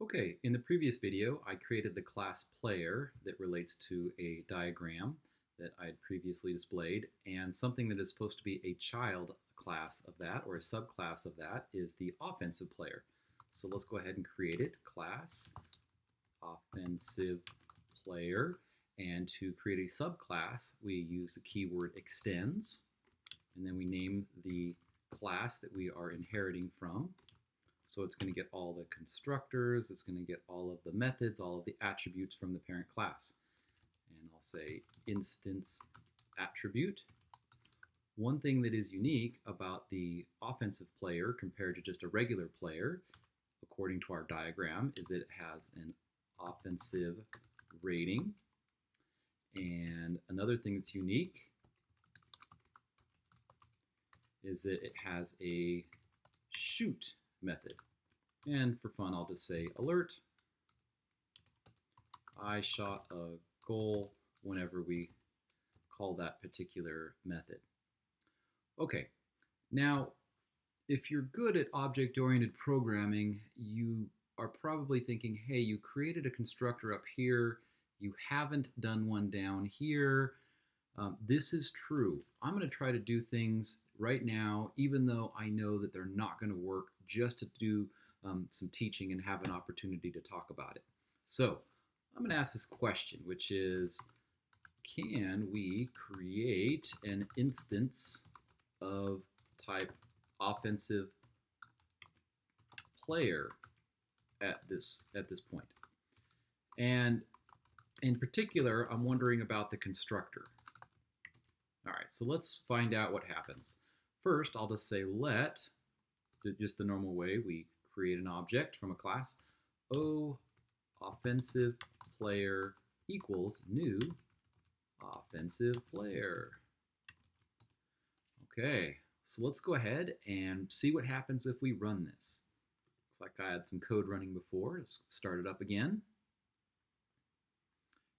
Okay, in the previous video, I created the class player that relates to a diagram that I had previously displayed, and something that is supposed to be a child class of that, or a subclass of that, is the offensive player. So let's go ahead and create it, class offensive player, and to create a subclass, we use the keyword extends, and then we name the class that we are inheriting from. So it's going to get all the constructors, it's going to get all of the methods, all of the attributes from the parent class. And I'll say instance attribute. One thing that is unique about the offensive player compared to just a regular player, according to our diagram, is it has an offensive rating. And another thing that's unique is that it has a shoot method. And for fun, I'll just say alert. I shot a goal whenever we call that particular method. Okay, now if you're good at object-oriented programming, you are probably thinking, hey, you created a constructor up here, you haven't done one down here. This is true. I'm going to try to do things right now, even though I know that they're not going to work, just to do some teaching and have an opportunity to talk about it. So I'm going to ask this question, which is, can we create an instance of type offensive player at this point? And in particular, I'm wondering about the constructor. All right, so let's find out what happens. First, I'll just say let, just the normal way we create an object from a class, offensive player equals new offensive player. Okay, so let's go ahead and see what happens if we run this. Looks like I had some code running before. Let's start it up again.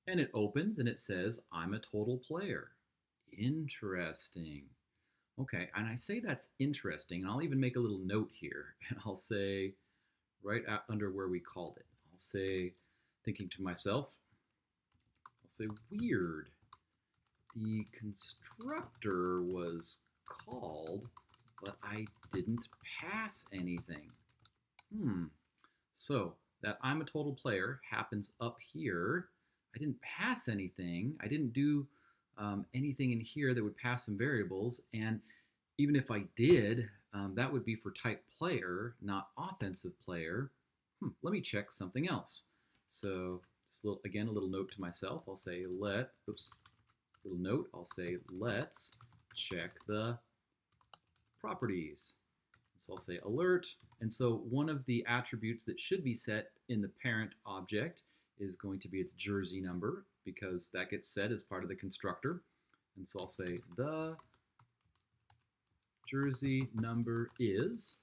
And it opens and it says, I'm a total player. Interesting. Okay, and I say that's interesting, and I'll even make a little note here, and I'll say, right under where we called it, I'll say, thinking to myself, I'll say, weird. The constructor was called, but I didn't pass anything. So that I'm a total player happens up here. I didn't pass anything. I didn't do anything in here that would pass some variables, and even if I did, that would be for type player, not offensive player. Let me check something else. So just again, a little note to myself. I'll say little note, I'll say let's check the properties. So I'll say alert, and so one of the attributes that should be set in the parent object is going to be its jersey number, because that gets set as part of the constructor. And so I'll say the jersey number is,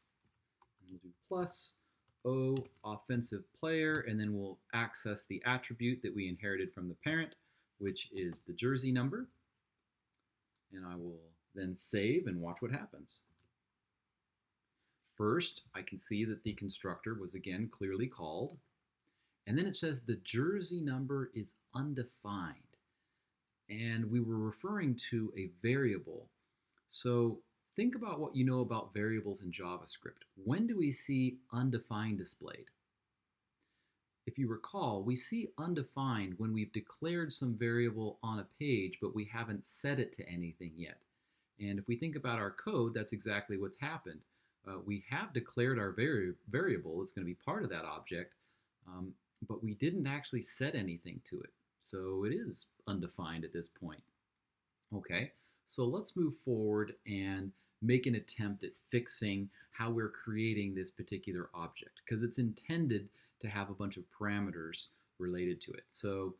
and we'll do plus offensive player, and then we'll access the attribute that we inherited from the parent, which is the jersey number. And I will then save and watch what happens. First, I can see that the constructor was again clearly called. And then it says the jersey number is undefined. And we were referring to a variable. So think about what you know about variables in JavaScript. When do we see undefined displayed? If you recall, we see undefined when we've declared some variable on a page, but we haven't set it to anything yet. And if we think about our code, that's exactly what's happened. We have declared our variable. It's going to be part of that object. But we didn't actually set anything to it. So it is undefined at this point. Okay, so let's move forward and make an attempt at fixing how we're creating this particular object, because it's intended to have a bunch of parameters related to it. So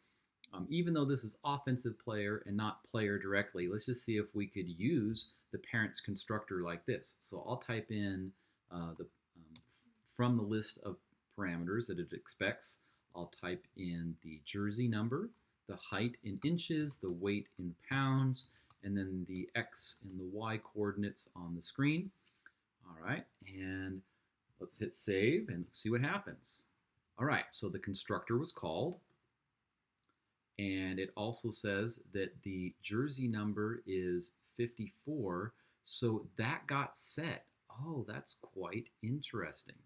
even though this is offensive player and not player directly, let's just see if we could use the parent's constructor like this. So I'll type in from the list of parameters that it expects, I'll type in the jersey number, the height in inches, the weight in pounds, and then the X and the Y coordinates on the screen. All right, and let's hit save and see what happens. All right, so the constructor was called, and it also says that the jersey number is 54, so that got set. Oh, that's quite interesting.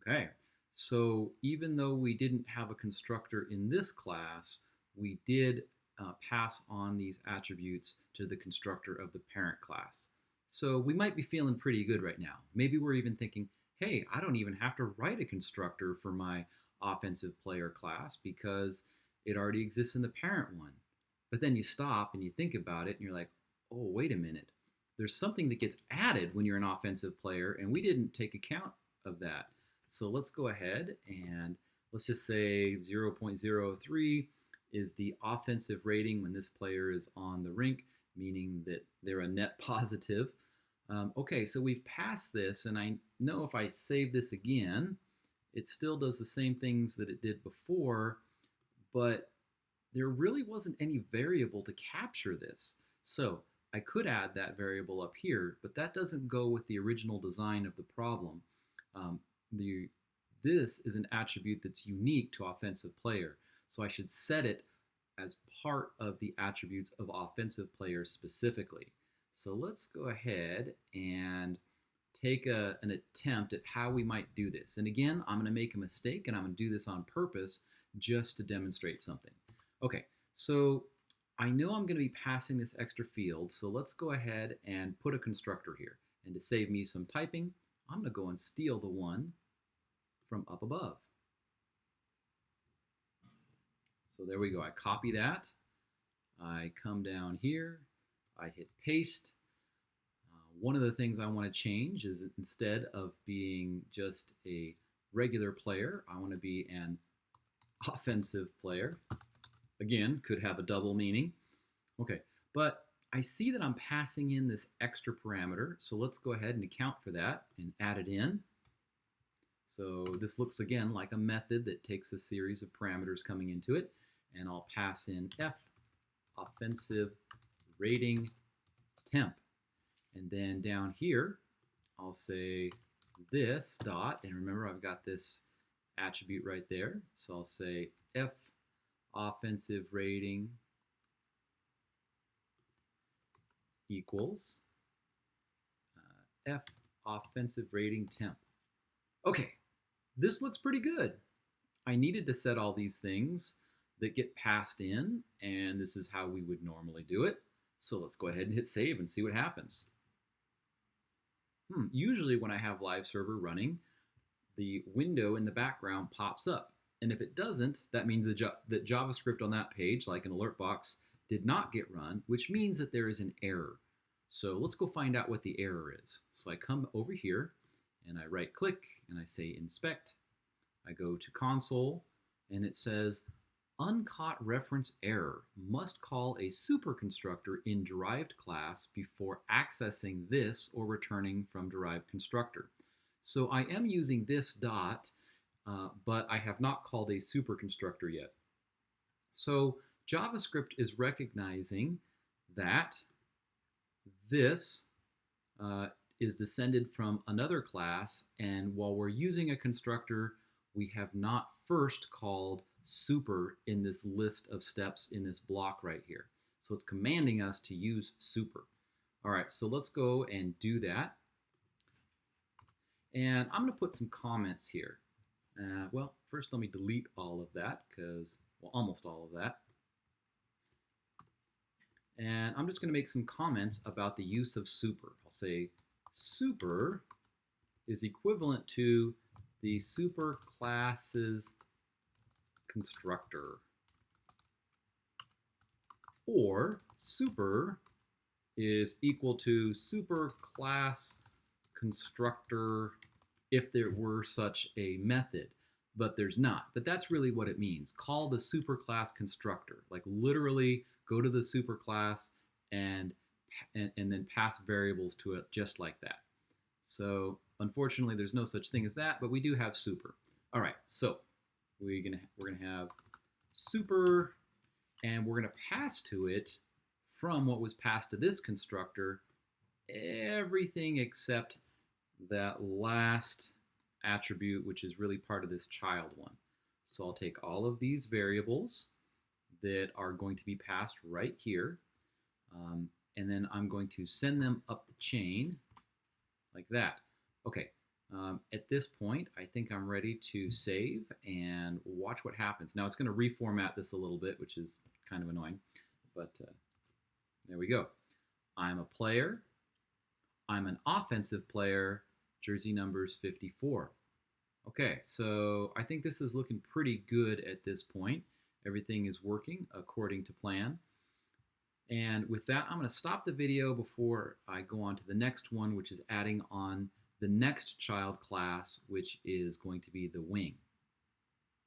Okay, so even though we didn't have a constructor in this class, we did pass on these attributes to the constructor of the parent class. So we might be feeling pretty good right now. Maybe we're even thinking, hey, I don't even have to write a constructor for my offensive player class because it already exists in the parent one. But then you stop and you think about it and you're like, oh, wait a minute. There's something that gets added when you're an offensive player, and we didn't take account of that. So let's go ahead and let's just say 0.03 is the offensive rating when this player is on the rink, meaning that they're a net positive. Okay, so we've passed this, and I know if I save this again, it still does the same things that it did before, but there really wasn't any variable to capture this. So I could add that variable up here, but that doesn't go with the original design of the problem. This is an attribute that's unique to offensive player, so I should set it as part of the attributes of offensive player specifically. So let's go ahead and take an attempt at how we might do this. And again, I'm going to make a mistake, and I'm going to do this on purpose just to demonstrate something. Okay, so I know I'm going to be passing this extra field, so let's go ahead and put a constructor here. And to save me some typing, I'm going to go and steal the one from up above. So there we go. I copy that. I come down here. I hit paste. One of the things I want to change is that instead of being just a regular player, I want to be an offensive player. Again, could have a double meaning. Okay, but I see that I'm passing in this extra parameter, so let's go ahead and account for that and add it in. So this looks again like a method that takes a series of parameters coming into it, and I'll pass in F, offensive rating temp. And then down here, I'll say this dot, and remember I've got this attribute right there, so I'll say F offensive rating equals F offensive rating temp. Okay, this looks pretty good. I needed to set all these things that get passed in, and this is how we would normally do it. So let's go ahead and hit save and see what happens. Usually when I have live server running, the window in the background pops up. And if it doesn't, that means that JavaScript on that page, like an alert box, did not get run, which means that there is an error. So let's go find out what the error is. So I come over here and I right click and I say inspect. I go to console and it says uncaught reference error, must call a super constructor in derived class before accessing this or returning from derived constructor. So I am using this dot, but I have not called a super constructor yet. So JavaScript is recognizing that this is descended from another class, and while we're using a constructor, we have not first called super in this list of steps in this block right here. So it's commanding us to use super. All right, so let's go and do that. And I'm going to put some comments here. Well, first let me delete all of that because, well, almost all of that. And I'm just going to make some comments about the use of super. I'll say super is equivalent to the super class's constructor, or super is equal to super class constructor if there were such a method, but there's not. But that's really what it means. Call the superclass constructor, like literally go to the superclass and then pass variables to it just like that. So unfortunately, there's no such thing as that, but we do have super. All right, so we're gonna have super, and we're gonna pass to it from what was passed to this constructor everything except that last attribute, which is really part of this child one. So I'll take all of these variables that are going to be passed right here, and then I'm going to send them up the chain like that. Okay, at this point, I think I'm ready to save and watch what happens. Now it's going to reformat this a little bit, which is kind of annoying, but there we go. I'm a player. I'm an offensive player. Jersey number's 54. Okay, so I think this is looking pretty good at this point. Everything is working according to plan. And with that, I'm going to stop the video before I go on to the next one, which is adding on the next child class, which is going to be the wing.